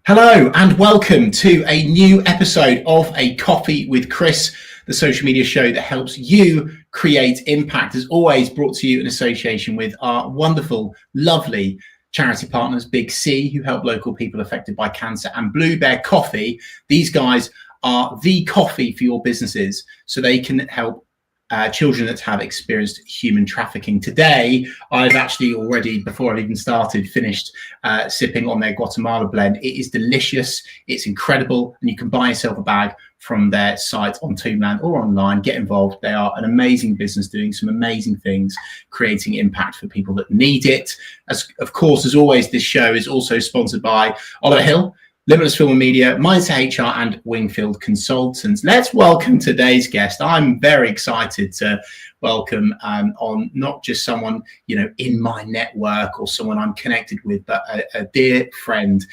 Hello and welcome to a new episode of A Coffee with Chris, the social media show that helps you create impact. As always, brought to you in association with our wonderful, lovely charity partners, Big C, who help local people affected by cancer, and Blue Bear Coffee. These guys are the coffee for your businesses, so they can help children that have experienced human trafficking. Today, I've actually already, before I've even started, finished sipping on their Guatemala blend. It is delicious, it's incredible, and you can buy yourself a bag from their site on Toonland or online. Get involved. They are an amazing business doing some amazing things, creating impact for people that need it. As of course, as always, this show is also sponsored by Oliver Hill, Limitless Film and Media, Mindset HR, and Wingfield Consultants. Let's welcome today's guest. I'm very excited to welcome on not just someone, in my network or someone I'm connected with, but a dear friend.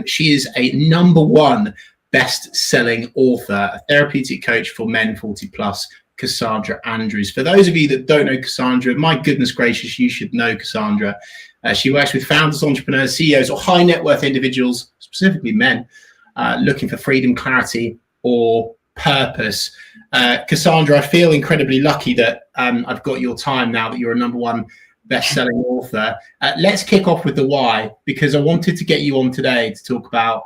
She is a #1 best-selling author, a therapeutic coach for men 40 plus, Cassandra Andrews. For those of you that don't know Cassandra, my goodness gracious, you should know Cassandra. She works with founders, entrepreneurs, CEOs, or high net worth individuals, specifically men, looking for freedom, clarity, or purpose. Cassandra, I feel incredibly lucky that I've got your time now that you're a #1 best-selling author. Let's kick off with the why, because I wanted to get you on today to talk about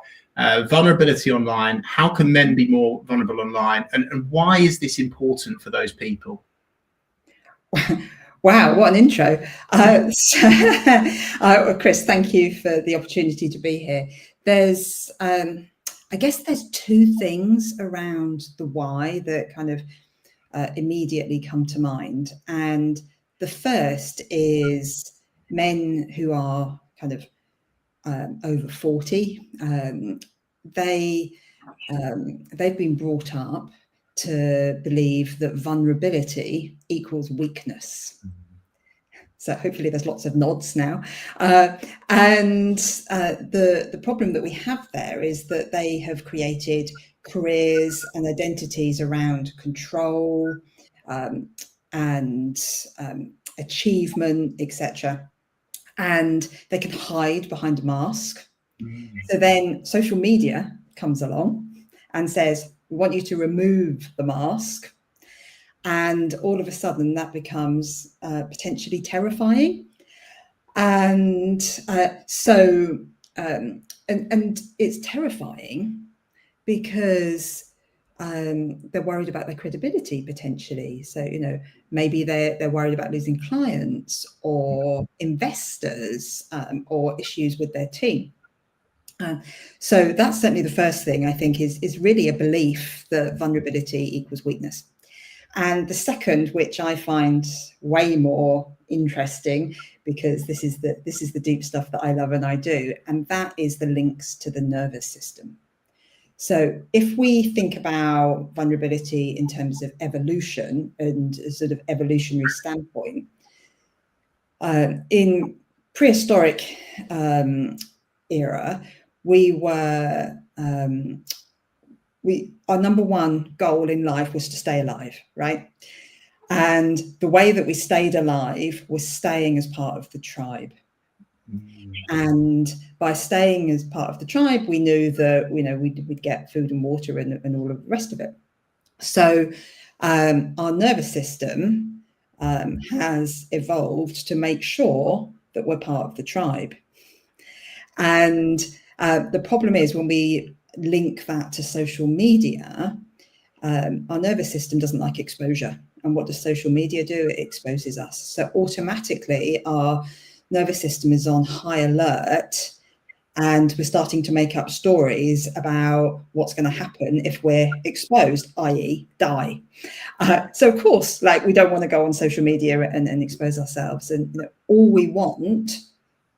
vulnerability online. How can men be more vulnerable online, and why is this important for those people? Wow, what an intro. Chris, thank you for the opportunity to be here. There's, I guess there's two things around the why that kind of immediately come to mind. And the first is men who are kind of over 40. They've been brought up to believe that vulnerability equals weakness. So hopefully there's lots of nods now. And the problem that we have there is that they have created careers and identities around control and achievement, etc. And they can hide behind a mask. So then social media comes along and says, we want you to remove the mask. And all of a sudden that becomes potentially terrifying. And and it's terrifying because they're worried about their credibility potentially. So, maybe they're worried about losing clients or investors or issues with their team. So that's certainly the first thing I think is really a belief that vulnerability equals weakness. And the second, which I find way more interesting, because this is the deep stuff that I love and I do, and that is the links to the nervous system. So if we think about vulnerability in terms of evolution and a sort of evolutionary standpoint, in prehistoric era, we were our #1 goal in life was to stay alive, right? And the way that we stayed alive was staying as part of the tribe. And by staying as part of the tribe, we knew that we'd get food and water and all of the rest of it. So our nervous system has evolved to make sure that we're part of the tribe. And the problem is when we link that to social media, our nervous system doesn't like exposure. And what does social media do? It exposes us. So automatically our nervous system is on high alert, and we're starting to make up stories about what's going to happen if we're exposed, i.e. die. So of course, we don't want to go on social media and expose ourselves. And all we want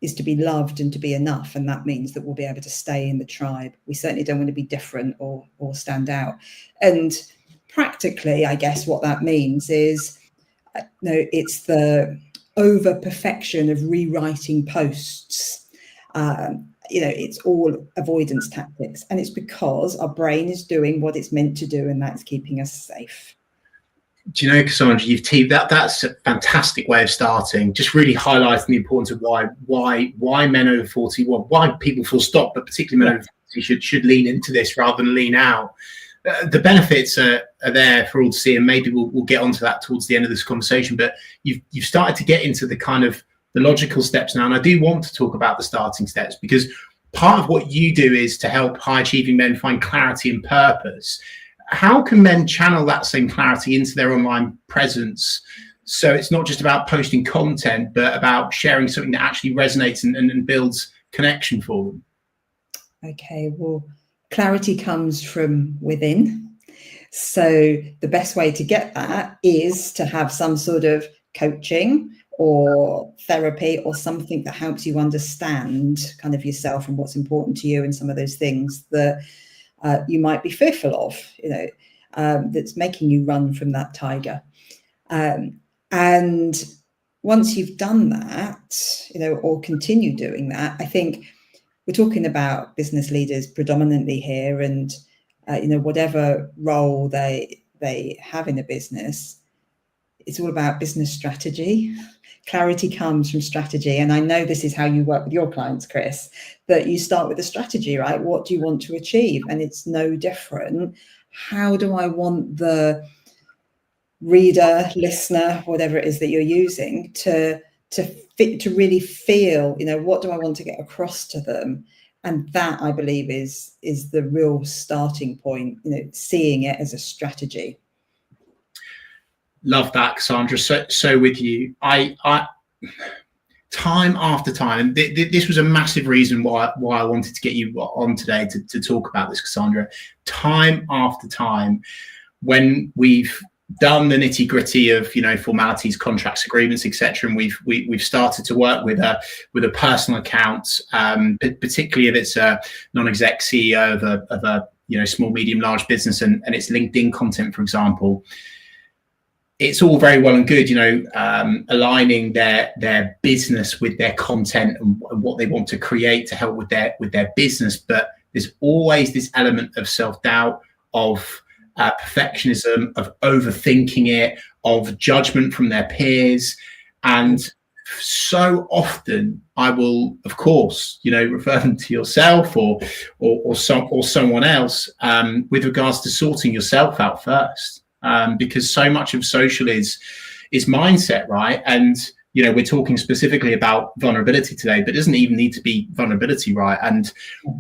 is to be loved and to be enough. And that means that we'll be able to stay in the tribe. We certainly don't want to be different or stand out. And practically, I guess what that means is, it's the over perfection of rewriting posts. It's all avoidance tactics. And it's because our brain is doing what it's meant to do, and that's keeping us safe. Do you know, Cassandra, you've teed that's a fantastic way of starting, just really highlighting the importance of why men over 40, why people full stop, but particularly men over should lean into this rather than lean out. The benefits are there for all to see, and maybe we'll get onto that towards the end of this conversation. But you've started to get into the kind of the logical steps now, and I do want to talk about the starting steps, because part of what you do is to help high achieving men find clarity and purpose. How can men channel that same clarity into their online presence, so it's not just about posting content, but about sharing something that actually resonates and builds connection for them? Okay, well, clarity comes from within. So the best way to get that is to have some sort of coaching or therapy or something that helps you understand kind of yourself and what's important to you, and some of those things that you might be fearful of, that's making you run from that tiger. And once you've done that, or continue doing that, I think we're talking about business leaders predominantly here, and whatever role they have in a business, it's all about business strategy. Clarity comes from strategy. And I know this is how you work with your clients, Chris, that you start with a strategy, right? What do you want to achieve? And it's no different. How do I want the reader, listener, whatever it is that you're using to really feel, what do I want to get across to them? And that, I believe, is the real starting point, seeing it as a strategy. Love that, Cassandra. So with you, I time after time, and this was a massive reason why I wanted to get you on today to talk about this, Cassandra. Time after time, when we've done the nitty gritty of formalities, contracts, agreements, etc., and we've started to work with a personal account, particularly if it's a non-exec CEO of a small, medium, large business, and it's LinkedIn content, for example. It's all very well and good, aligning their business with their content and what they want to create to help with their business. But there's always this element of self-doubt, of perfectionism, of overthinking it, of judgment from their peers. And so often I will, of course, refer them to yourself or someone else with regards to sorting yourself out first. Because so much of social is mindset, right? And we're talking specifically about vulnerability today, but it doesn't even need to be vulnerability, right? And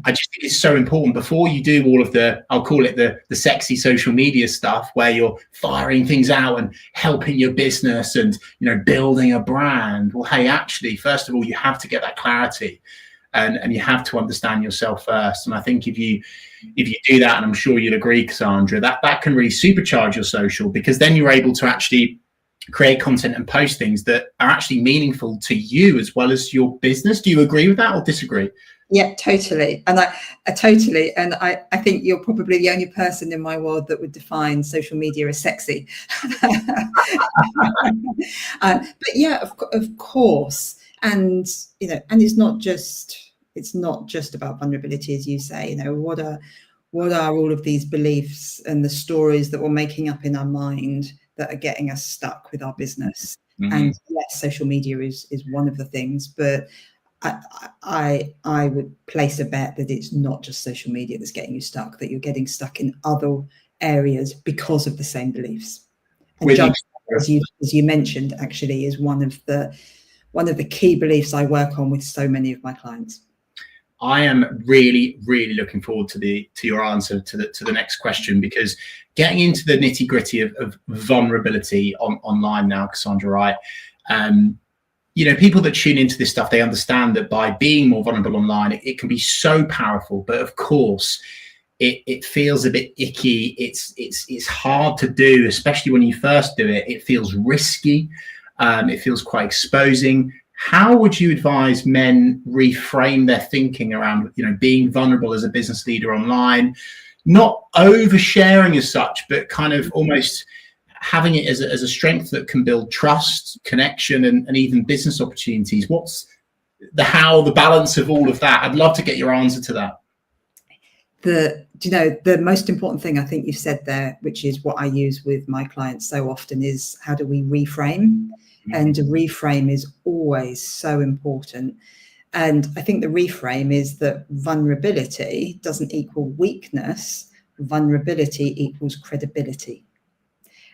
I just think it's so important before you do all of I'll call it the sexy social media stuff, where you're firing things out and helping your business and building a brand. Well, hey, actually, first of all, you have to get that clarity, and you have to understand yourself first. And I think if you do that, and I'm sure you'll agree, Cassandra, that can really supercharge your social, because then you're able to actually create content and post things that are actually meaningful to you as well as your business. Do you agree with that or disagree? Yeah, totally. And I totally, and I think you're probably the only person in my world that would define social media as sexy. But yeah, of course. And, and it's not just about vulnerability, as you say. What are all of these beliefs and the stories that we're making up in our mind that are getting us stuck with our business? Mm-hmm. And yes, social media is one of the things, but I would place a bet that it's not just social media that's getting you stuck, that you're getting stuck in other areas because of the same beliefs. And judgment, as you mentioned, actually is one of the key beliefs I work on with so many of my clients. I am really, really looking forward to your answer to the next question, because getting into the nitty gritty of vulnerability online now, Cassandra, right? People that tune into this stuff, they understand that by being more vulnerable online, it can be so powerful. But of course, it feels a bit icky. It's hard to do, especially when you first do it. It feels risky. It feels quite exposing. How would you advise men reframe their thinking around, being vulnerable as a business leader online, not oversharing as such, but kind of almost having it as a strength that can build trust, connection, and even business opportunities? What's the balance of all of that? I'd love to get your answer to that. The most important thing I think you've said there, which is what I use with my clients so often, is how do we reframe? And a reframe is always so important. And I think the reframe is that vulnerability doesn't equal weakness. Vulnerability equals credibility.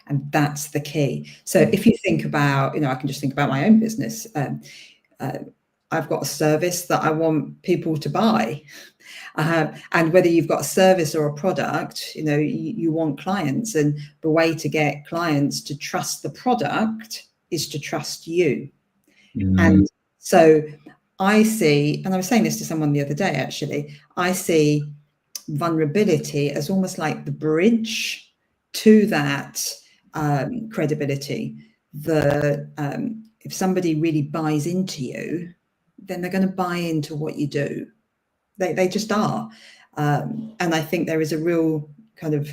And that's the key. So if you think about, I can just think about my own business. I've got a service that I want people to buy. And whether you've got a service or a product, you want clients. And the way to get clients to trust the product is to trust you. And so I see, and I was saying this to someone the other day, actually, I see vulnerability as almost like the bridge to that credibility. If somebody really buys into you, then they're going to buy into what you do. They just are. And I think there is a real kind of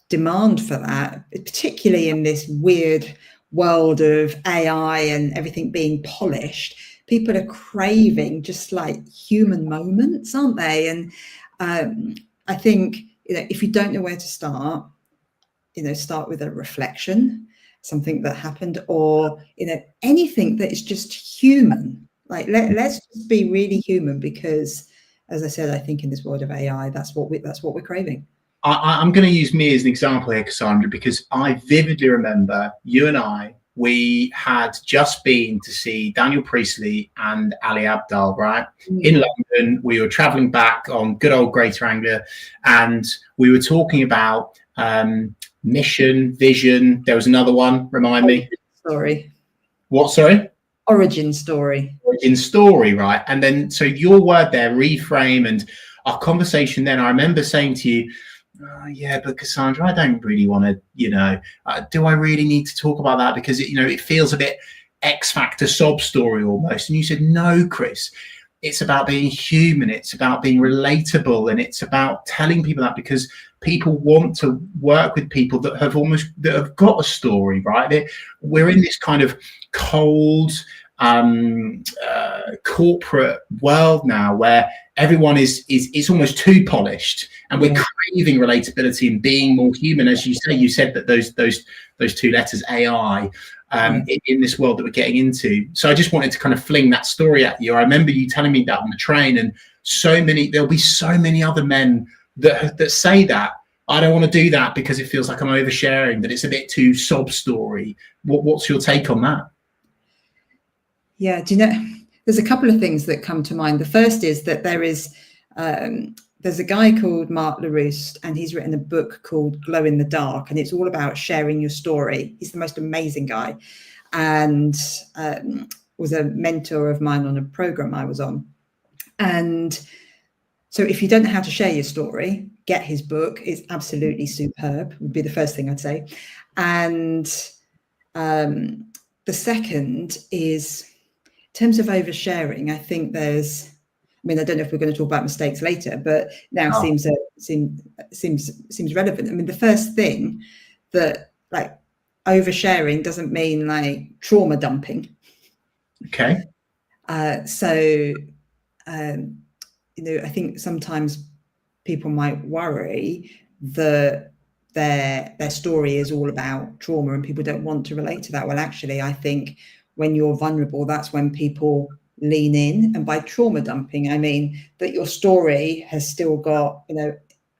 demand for that, particularly in this weird world of AI and everything being polished. People are craving just like human moments, aren't they? And I think, if you don't know where to start, start with a reflection, something that happened, or, anything that is just human. Like, let's just be really human, because, as I said, I think in this world of AI, that's what we're craving. I'm going to use me as an example here, Cassandra, because I vividly remember you and we had just been to see Daniel Priestley and 𝗖𝗵𝗿𝗲𝗲, right? In London. We were traveling back on good old Greater Anglia, and we were talking about mission, vision. There was another one, remind me. Story. What, sorry? Origin story. Origin story, right? And then, so your word there, reframe, and our conversation then, I remember saying to you, oh, yeah, but Cassandra, I don't really want to, do I really need to talk about that? Because, it feels a bit X Factor sob story almost. And you said, no, Chris, it's about being human. It's about being relatable. And it's about telling people that, because people want to work with people that have got a story, right? We're in this kind of cold, corporate world now where everyone is almost too polished, and we're craving relatability and being more human. As you say, you said that those two letters, AI, in this world that we're getting into. So I just wanted to kind of fling that story at you. I remember you telling me that on the train, and there'll be so many other men that say that. I don't want to do that because it feels like I'm oversharing, that it's a bit too sob story. What's your take on that? Yeah, there's a couple of things that come to mind. The first is that there's a guy called Mark Larousse, and he's written a book called Glow in the Dark, and it's all about sharing your story. He's the most amazing guy, and was a mentor of mine on a program I was on. And so if you don't know how to share your story, get his book. It's absolutely superb, would be the first thing I'd say. And the second is, in terms of oversharing, I think I don't know if we're going to talk about mistakes later, but now seems relevant. I mean, the first thing that, like, oversharing doesn't mean like trauma dumping. Okay. I think sometimes people might worry that their story is all about trauma and people don't want to relate to that. Well, actually, I think when you're vulnerable, that's when people lean in. And by trauma dumping, I mean that your story has still got,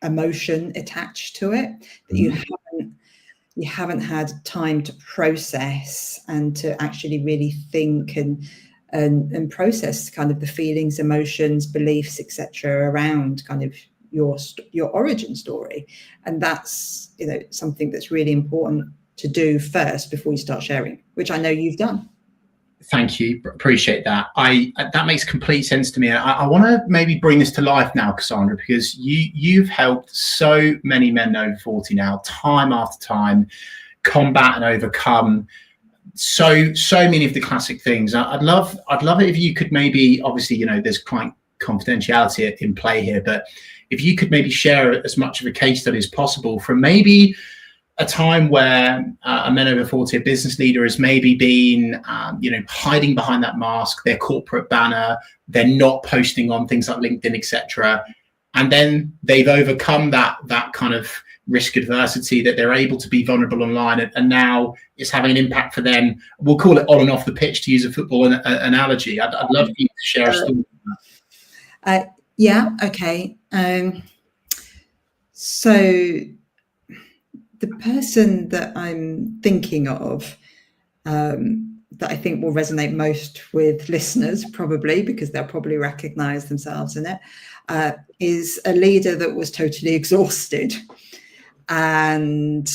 emotion attached to it, that you haven't had time to process and to actually really think and process kind of the feelings, emotions, beliefs, etc. around kind of your origin story. And that's, something that's really important to do first before you start sharing, which I know you've done. Thank you. Appreciate that. That makes complete sense to me. I want to maybe bring this to life now, Cassandra, because you've helped so many men over 40 now, time after time, combat and overcome so many of the classic things. I'd love it if you could maybe, obviously, there's client confidentiality in play here, but if you could maybe share as much of a case study as possible from maybe a time where a men over 40, a business leader, has maybe been, hiding behind that mask, their corporate banner, they're not posting on things like LinkedIn, etc. And then they've overcome that kind of risk adversity, that they're able to be vulnerable online, and now it's having an impact for them. We'll call it on and off the pitch, to use a football analogy. I'd love you to share a story. Yeah, okay. So the person that I'm thinking of, that I think will resonate most with listeners, probably because they'll probably recognize themselves in it, is a leader that was totally exhausted and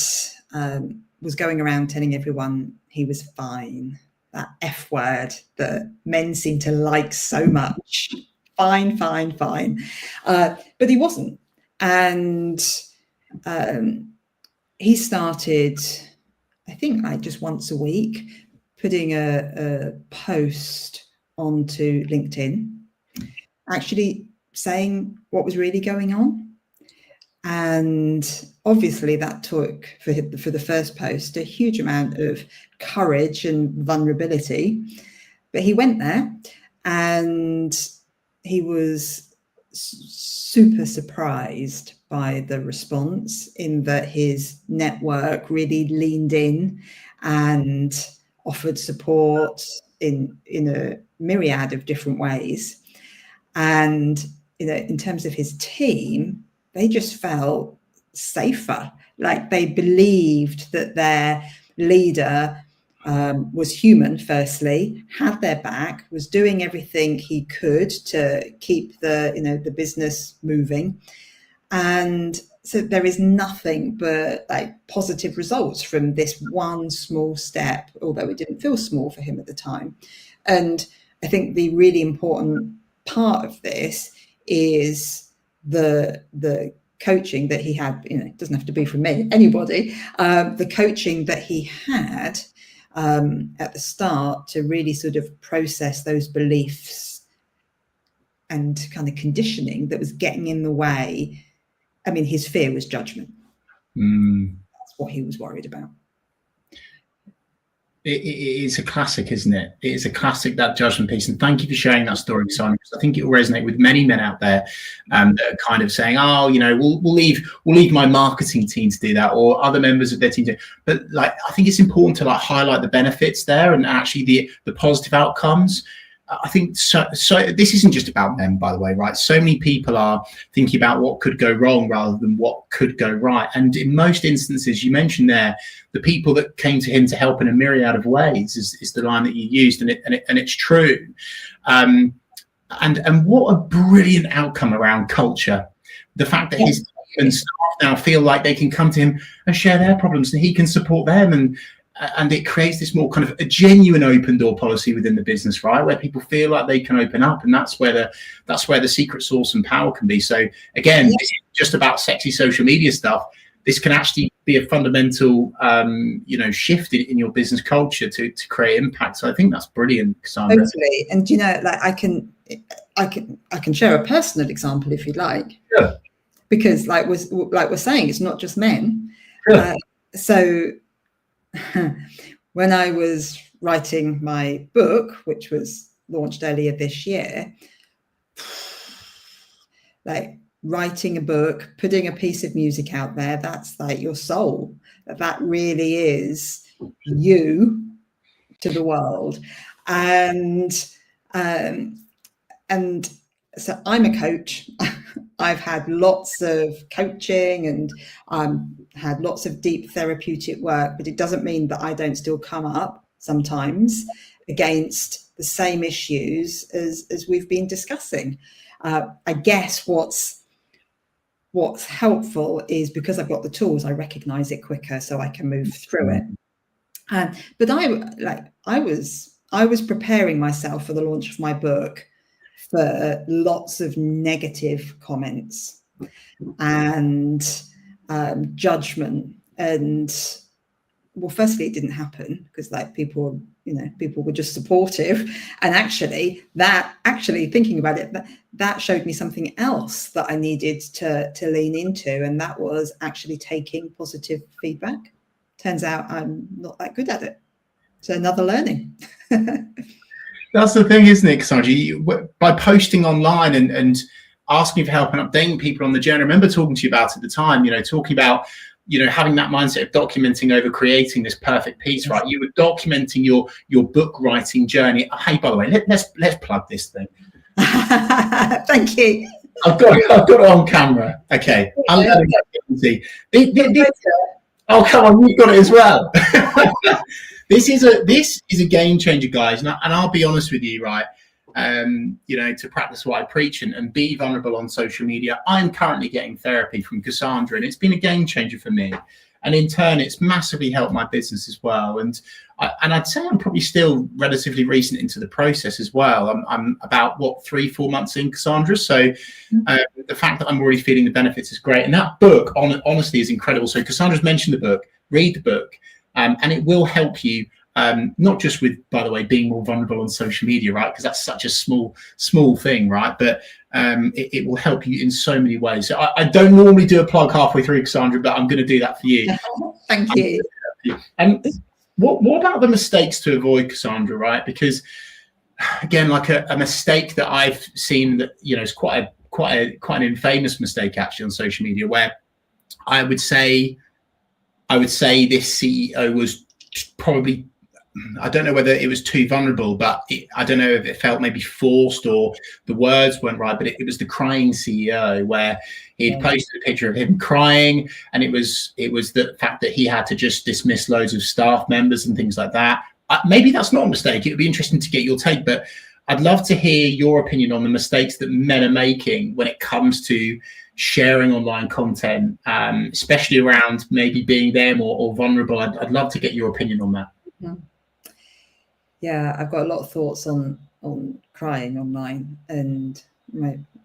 was going around telling everyone he was fine. That F word that men seem to like so much. Fine, fine, fine. But he wasn't. And he started, I think, like just once a week, putting a post onto LinkedIn, actually saying what was really going on. And obviously that took, for the first post, a huge amount of courage and vulnerability. But he went there and he was super surprised by the response, in that his network really leaned in and offered support in a myriad of different ways. And in terms of his team, they just felt safer. Like they believed that their leader was human, firstly, had their back, was doing everything he could to keep the business moving. And so there is nothing but like positive results from this one small step, although it didn't feel small for him at the time. And I think the really important part of this is the coaching that he had. It doesn't have to be from me, anybody. The coaching that he had at the start to really sort of process those beliefs and kind of conditioning that was getting in the way. I mean, his fear was judgment. That's what he was worried about. It's a classic, isn't it? It is a classic, that judgment piece. And thank you for sharing that story, Simon, because I think it will resonate with many men out there that are kind of saying, "Oh, we'll leave my marketing team to do that, or other members of their team to." But like, I think it's important to like highlight the benefits there and actually the positive outcomes. I think so this isn't just about men, by the way, right? So many people are thinking about what could go wrong rather than what could go right. And in most instances, you mentioned there, the people that came to him to help in a myriad of ways is the line that you used, and it's true. And what a brilliant outcome around culture. The fact that his team and staff now feel like they can come to him and share their problems, and he can support them, and it creates this more kind of a genuine open door policy within the business, right, where people feel like they can open up, and that's where the secret sauce and power can be. So again, this isn't just about sexy social media stuff. This can actually be a fundamental shift in your business culture to create impact. So I think that's brilliant, Cassandra. Totally. And like I can share a personal example if you'd like. Yeah. Because like we're saying, it's not just men. Yeah. So when I was writing my book, which was launched earlier this year, like writing a book, putting a piece of music out there, that's like your soul. That really is you to the world. And so I'm a coach. I've had lots of coaching and had lots of deep therapeutic work, but it doesn't mean that I don't still come up sometimes against the same issues as we've been discussing. I guess what's helpful is because I've got the tools, I recognize it quicker so I can move through it. But I was preparing myself for the launch of my book for lots of negative comments and judgment. And well, firstly, it didn't happen because like people were just supportive. And actually thinking about it, that showed me something else that I needed to lean into. And that was actually taking positive feedback. Turns out I'm not that good at it. So another learning. That's the thing, isn't it, Cassandra? By posting online and asking for help and updating people on the journey. I remember talking to you about at the time, talking about, having that mindset of documenting over creating this perfect piece, right? You were documenting your book writing journey. Hey, by the way, let's plug this thing. Thank you. I've got it on camera. Okay. I'm letting that oh, come on, you've got it as well. This is a game changer, guys. And I'll be honest with you, right? To practice what I preach and be vulnerable on social media. I'm currently getting therapy from Cassandra, and it's been a game changer for me. And in turn, it's massively helped my business as well. And I'd say I'm probably still relatively recent into the process as well. I'm about 3-4 months in, Cassandra. So the fact that I'm already feeling the benefits is great. And that book, honestly, is incredible. So Cassandra's mentioned the book. Read the book, and it will help you. Not just with, by the way, being more vulnerable on social media, right? Because that's such a small thing, right? But it will help you in so many ways. So I don't normally do a plug halfway through, Cassandra, but I'm going to do that for you. Thank you. And what about the mistakes to avoid, Cassandra? Right? Because again, like a mistake that I've seen that is quite an infamous mistake actually on social media, where I would say this CEO was probably, I don't know whether it was too vulnerable, but I don't know if it felt maybe forced or the words weren't right, but it was the crying CEO, where he'd posted a picture of him crying, and it was the fact that he had to just dismiss loads of staff members and things like that. Maybe that's not a mistake. It would be interesting to get your take, but I'd love to hear your opinion on the mistakes that men are making when it comes to sharing online content, especially around maybe being them or vulnerable. I'd love to get your opinion on that. Yeah, I've got a lot of thoughts on crying online, and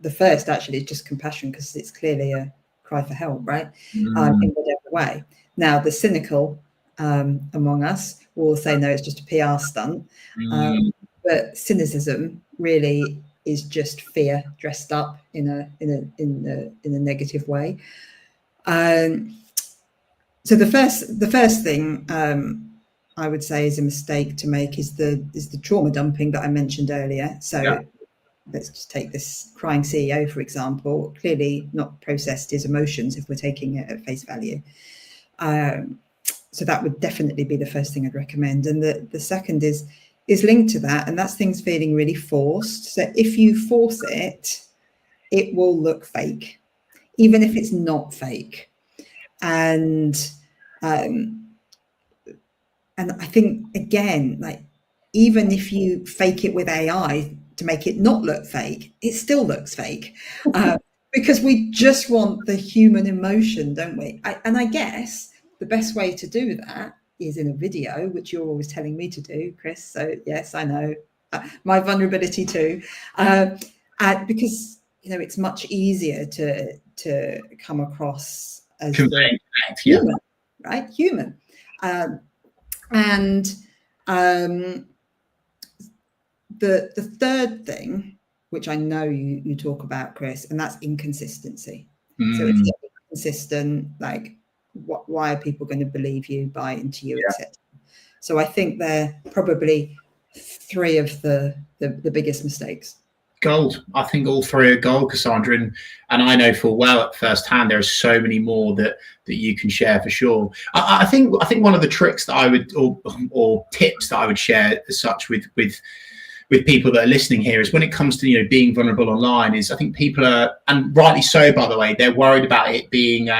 the first actually is just compassion, because it's clearly a cry for help, right? In whatever way. Now, the cynical among us will say, no, it's just a PR stunt. But cynicism really is just fear dressed up in a negative way. So the first thing I would say is a mistake to make is the trauma dumping that I mentioned earlier. So let's just take this crying CEO, for example, clearly not processed his emotions if we're taking it at face value. So that would definitely be the first thing I'd recommend. And the second is linked to that, and that's things feeling really forced. So if you force it, it will look fake, even if it's not fake. And I think, again, like, even if you fake it with AI to make it not look fake, it still looks fake, because we just want the human emotion, don't we? And I guess the best way to do that is in a video, which you're always telling me to do, Chris. So yes, I know my vulnerability too, because it's much easier to come across as human, right? Human. And the third thing, which I know you talk about, Chris, and that's inconsistency. So it's inconsistent, like, why are people going to believe you, buy into you, etc. So I think they're probably three of the biggest mistakes. Gold. I think all three are gold, Cassandra, and I know full well at first hand there are so many more that you can share for sure. I think one of the tricks that I would or tips that I would share as such with people that are listening here is when it comes to being vulnerable online is, I think people are, and rightly so by the way, they're worried about it being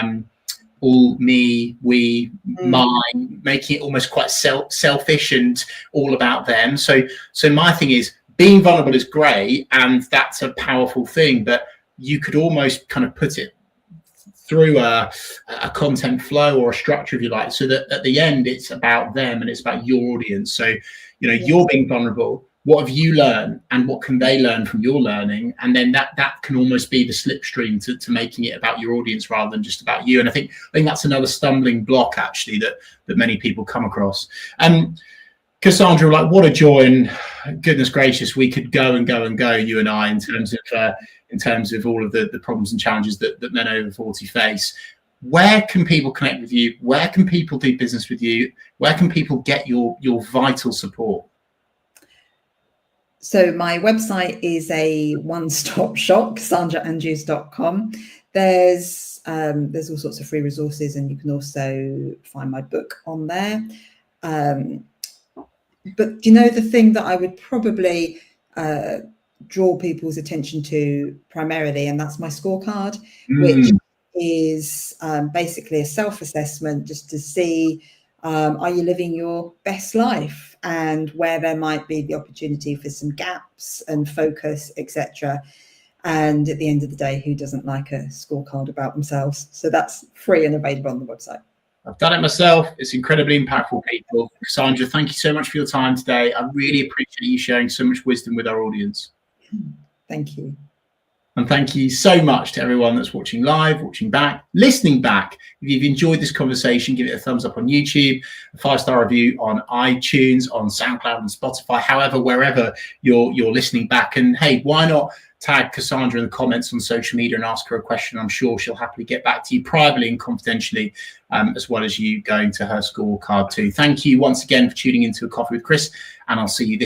all me, we, mine, making it almost quite selfish and all about them. So my thing is, being vulnerable is great, and that's a powerful thing, but you could almost kind of put it through a content flow or a structure, if you like, so that at the end it's about them and it's about your audience. So you're being vulnerable. What have you learned, and what can they learn from your learning? And then that can almost be the slipstream to making it about your audience rather than just about you. And I think that's another stumbling block actually that many people come across. Cassandra, like, what a joy, and goodness gracious, we could go and go and go, you and I, in terms of all of the problems and challenges that men over 40 face. Where can people connect with you? Where can people do business with you? Where can people get your vital support? So my website is a one-stop shop, CassandraAndrews.com. There's all sorts of free resources, and you can also find my book on there. But you know, the thing that I would probably draw people's attention to primarily, and that's my scorecard, which is basically a self-assessment just to see, are you living your best life, and where there might be the opportunity for some gaps and focus, etc. And at the end of the day, who doesn't like a scorecard about themselves? So that's free and available on the website. I've done it myself. It's incredibly impactful, people. Cassandra, thank you so much for your time today. I really appreciate you sharing so much wisdom with our audience. Thank you. And thank you so much to everyone that's watching live, watching back, listening back. If you've enjoyed this conversation, give it a thumbs up on YouTube, a 5-star review on iTunes, on SoundCloud and Spotify, however, wherever you're listening back. And hey, why not tag Cassandra in the comments on social media and ask her a question? I'm sure she'll happily get back to you privately and confidentially, as well as you going to her scorecard too. Thank you once again for tuning into A Coffee with Chris, and I'll see you